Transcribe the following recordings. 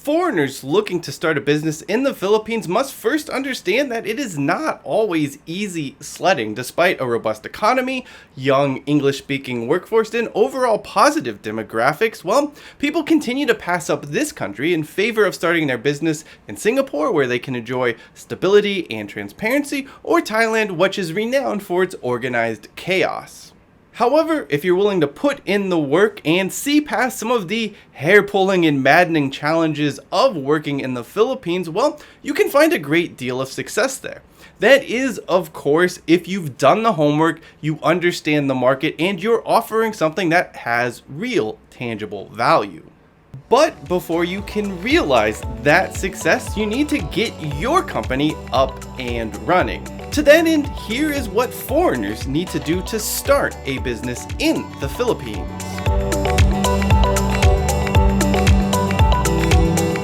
Foreigners looking to start a business in the Philippines must first understand that it is not always easy sledding. Despite a robust economy, young English-speaking workforce, and overall positive demographics, well, people continue to pass up this country in favor of starting their business in Singapore, where they can enjoy stability and transparency, or Thailand, which is renowned for its organized chaos. However, if you're willing to put in the work and see past some of the hair-pulling and maddening challenges of working in the Philippines, well, you can find a great deal of success there. That is, of course, if you've done the homework, you understand the market, and you're offering something that has real, tangible value. But before you can realize that success, you need to get your company up and running. To that end, here is what foreigners need to do to start a business in the Philippines.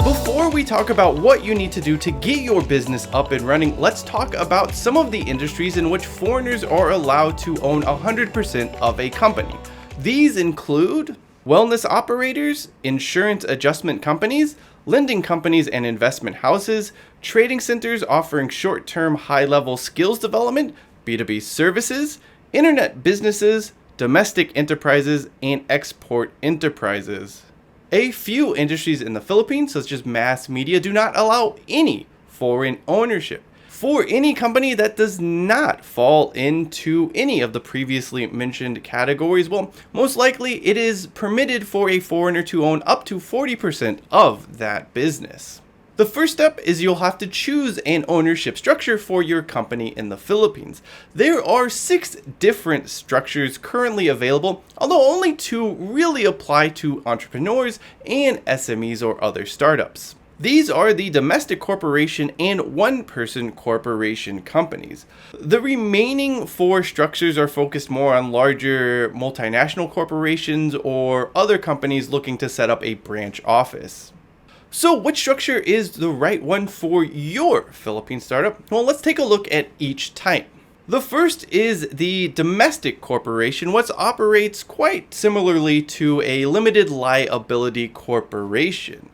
Before we talk about what you need to do to get your business up and running, let's talk about some of the industries in which foreigners are allowed to own 100% of a company. These include wellness operators, insurance adjustment companies, lending companies and investment houses, trading centers offering short-term high-level skills development, B2B services, internet businesses, domestic enterprises, and export enterprises. A few industries in the Philippines, such as mass media, do not allow any foreign ownership. For any company that does not fall into any of the previously mentioned categories, well, most likely it is permitted for a foreigner to own up to 40% of that business. The first step is you'll have to choose an ownership structure for your company in the Philippines. There are 6 different structures currently available, although only 2 really apply to entrepreneurs and SMEs or other startups. These are the domestic corporation and one-person corporation companies. The remaining 4 structures are focused more on larger multinational corporations or other companies looking to set up a branch office. So which structure is the right one for your Philippine startup? Well, let's take a look at each type. The first is the domestic corporation, which operates quite similarly to a limited liability corporation.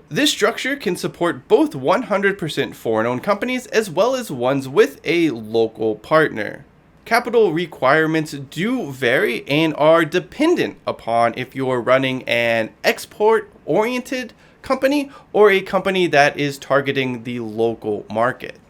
This structure can support both 100% foreign-owned companies as well as ones with a local partner. Capital requirements do vary and are dependent upon if you're running an export-oriented company or a company that is targeting the local market.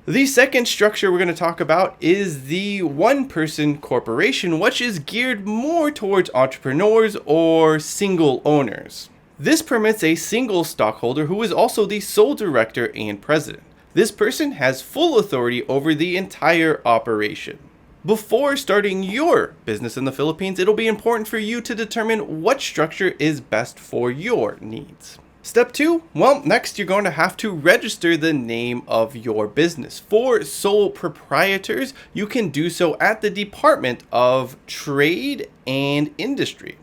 The second structure we're going to talk about is the one-person corporation, which is geared more towards entrepreneurs or single owners. This permits a single stockholder who is also the sole director and president. This person has full authority over the entire operation. Before starting your business in the Philippines, it'll be important for you to determine what structure is best for your needs. Step 2, well, next you're going to have to register the name of your business. For sole proprietors, you can do so at the Department of Trade and Industry.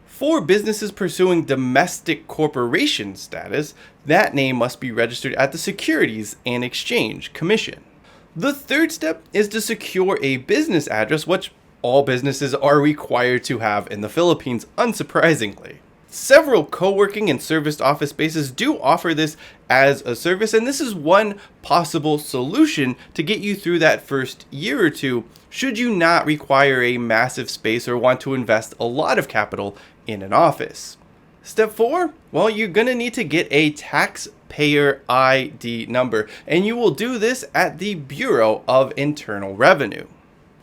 For businesses pursuing domestic corporation status, that name must be registered at the Securities and Exchange Commission. The third step is to secure a business address, which all businesses are required to have in the Philippines, unsurprisingly. Several co-working and serviced office spaces do offer this as a service, and this is one possible solution to get you through that first year or two, should you not require a massive space or want to invest a lot of capital in an office. Step 4, well, you're going to need to get a taxpayer ID number, and you will do this at the Bureau of Internal Revenue.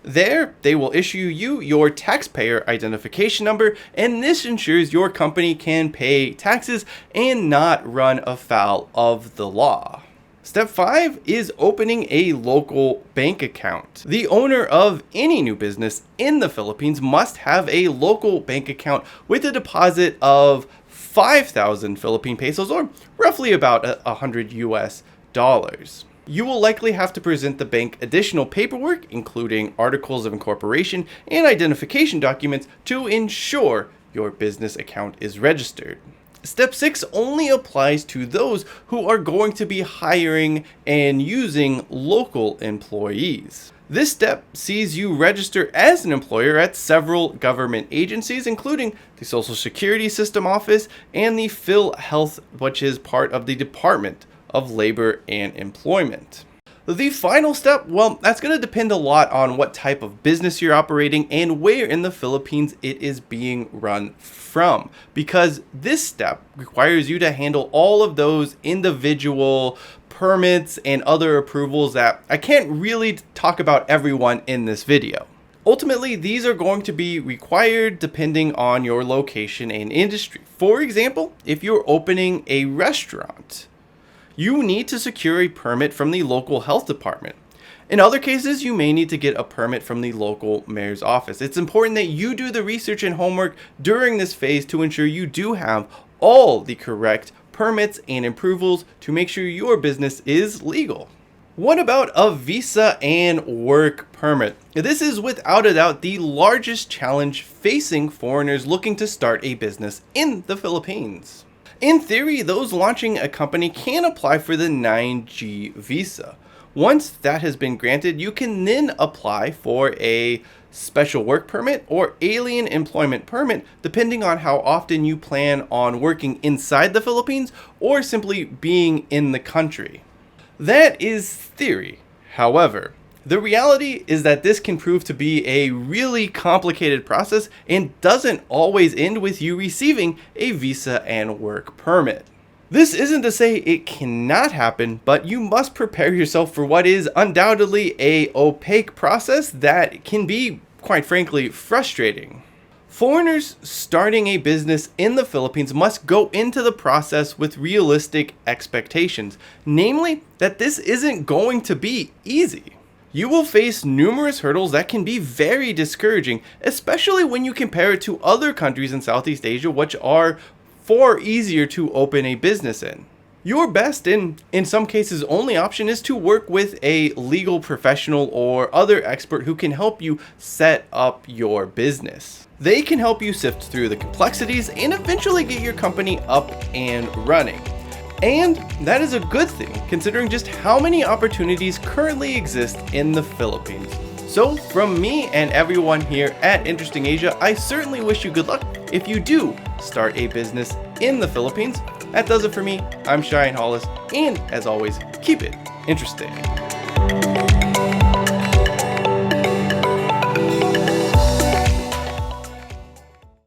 There, they will issue you your taxpayer identification number, and this ensures your company can pay taxes and not run afoul of the law. Step 5 is opening a local bank account. The owner of any new business in the Philippines must have a local bank account with a deposit of 5,000 Philippine pesos, or roughly about $100 US. You will likely have to present the bank additional paperwork, including articles of incorporation and identification documents, to ensure your business account is registered. Step 6 only applies to those who are going to be hiring and using local employees. This step sees you register as an employer at several government agencies, including the Social Security System Office and the PhilHealth, which is part of the Department of Labor and Employment. The final step, well, that's going to depend a lot on what type of business you're operating and where in the Philippines it is being run from, because this step requires you to handle all of those individual permits and other approvals that I can't really talk about everyone in this video. Ultimately, these are going to be required depending on your location and industry. For example, if you're opening a restaurant, you need to secure a permit from the local health department. In other cases, you may need to get a permit from the local mayor's office. It's important that you do the research and homework during this phase to ensure you do have all the correct permits and approvals to make sure your business is legal. What about a visa and work permit? This is without a doubt the largest challenge facing foreigners looking to start a business in the Philippines. In theory, those launching a company can apply for the 9G visa. Once that has been granted, you can then apply for a special work permit or alien employment permit, depending on how often you plan on working inside the Philippines or simply being in the country. That is theory. However, the reality is that this can prove to be a really complicated process and doesn't always end with you receiving a visa and work permit. This isn't to say it cannot happen, but you must prepare yourself for what is undoubtedly an opaque process that can be, quite frankly, frustrating. Foreigners starting a business in the Philippines must go into the process with realistic expectations, namely that this isn't going to be easy. You will face numerous hurdles that can be very discouraging, especially when you compare it to other countries in Southeast Asia, which are far easier to open a business in. Your best and in some cases only option is to work with a legal professional or other expert who can help you set up your business. They can help you sift through the complexities and eventually get your company up and running. And that is a good thing, considering just how many opportunities currently exist in the Philippines. So from me and everyone here at Interesting Asia, I certainly wish you good luck if you do start a business in the Philippines. That does it for me. I'm Cheyenne Hollis, and as always, keep it interesting.